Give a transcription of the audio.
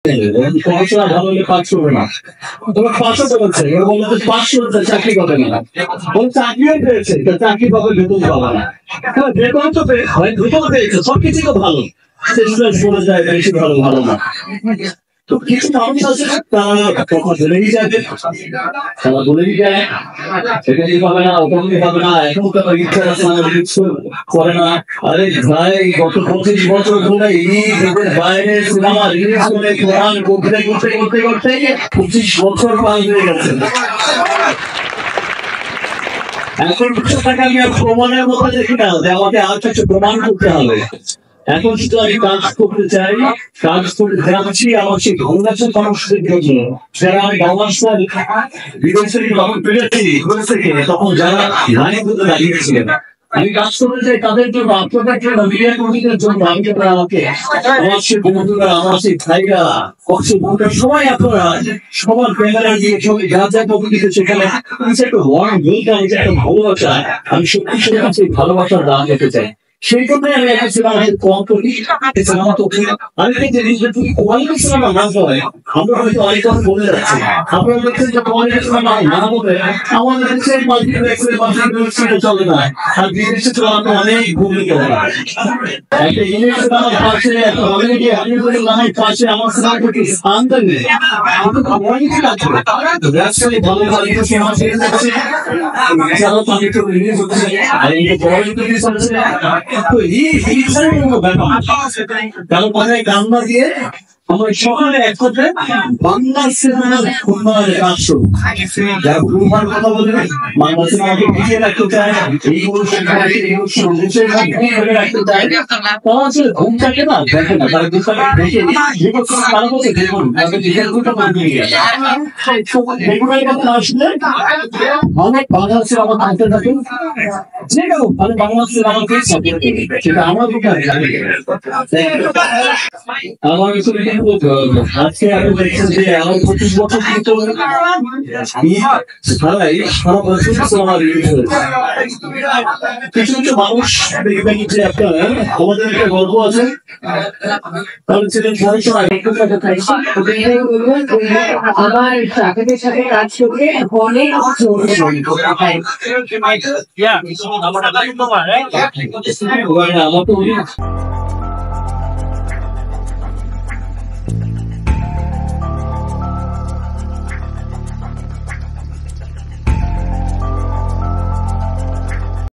পড়াশোনা ভালো হলে পাস করবে না, তোমার পাশও তো করছে, এবার বললো যে পাস করেছে চাকরি পাবে না, বলে চাকরিও পেয়েছে, চাকরি পাবে বেতন পাবে না। হ্যাঁ বেতন তো বেতন পেয়েছে, সবকিছু তো ভালো, চেষ্টা করে যায় বেশি ভালো ভালো না। তো কিছু মানুষ আছে তারা তখন বলেই যাবে, তারা বলেই যায় সেটাই পাবে না, ওটাই পাবে না, এখন তারা ইচ্ছা আছে না কিছু করে না। আরে ভাই গত 25 বছর ধরে এই দেশের বাইরে সিনেমা রিলিজ করে কোরআন করতে করতে করতে করতে 25 বছর পার হয়ে গেছে। এখন বিষয়টাকে আমি আর প্রমাণের মতো দেখি না যে আমাকে আর কিছু প্রমাণ করতে হবে। এখন শুধু আমি কাজ করতে চাই, কাজ করে যাচ্ছি আমার সেই বাংলাদেশের মানুষদের জন্য, যারা আমি বাংলাদেশের বিদেশের যখন পেরেছি তখন যারা লাইন করতে দাঁড়িয়েছিলেন, আমি কাজ করতে চাই তাদের জন্য, আপনাদের জন্য, মিডিয়া কর্মীদের জন্য। আমি যারা আমাকে আমার সেই বন্ধুরা, আমার সেই ভাইরা, সবাই আপনারা সবার ক্যামেরা দিয়ে সবাই যা যা কমিটিতে সেখানে একটা ওয়ার্ম ওয়েলকাম, একটা ভালোবাসা, আমি সত্যি সত্যি সেই ভালোবাসার দাম দিতে চাই। সেই জন্যই আমি একটা সিনেমা কম করি, সিনেমা তো আরেকটা জিনিস যে তুমি কোয়ালিটি সিনেমা না হয়, আমরা হয়তো অনেক কথা বলে যাচ্ছি, আপনারা দেখছেন যে কোয়ালিটি সিনেমা না বলে আমাদের দেশে মাল্টিপ্লেক্সের মাল্টিপ্লেক্সে চলে না, আর বিদেশে তো আমরা অনেক ভূমিকা একটা ইংলিশ সিনেমার পাশে, একটা অনেকে আলিপুরের নামের পাশে আমার সিনেমাকে স্থান দেবে, কিন্তু কোয়ালিটি আছে রাজশাহী ভালো কোয়ালিটি সিনেমা ছেড়ে যাচ্ছে, যারা তো অনেক রিলিজ হচ্ছে, আর এই কোয়ালিটি রিলিজ হচ্ছে। তো এই ব্যাপার কথায় গান বাজিয়ে আমরা সকালে একসাথে বাংলা সিনেমার উন্নয়নের কাজ শুরু, যারা ভুলভাল কথা বলবে বাংলা সিনেমাকে টিকিয়ে রাখতে চায়, এইগুলো রাখতে চায়, তারা আসলে ঘুম থাকে না, দেখে না, তারা দেখে তারা বলছে দেখুন এগুলোর কথা আসলে অনেক বাংলা সিনেমা থাকতে থাকুন, যে কেউ মানে বাংলা সিনেমাকে সাপোর্ট করবে, সেটা আমার পক্ষে আমার আজকে আপনি দেখছেন যে আমার 25 বছর কিন্তু সারা বছর সিনেমা রিলিজ হয়েছে। কিছু কিছু মানুষ দেখবেন যে আপনার আমাদের একটা গল্প আছে, তাহলে ছিলেন আমার চাকরির সাথে কাজ করে অনেক আমার তো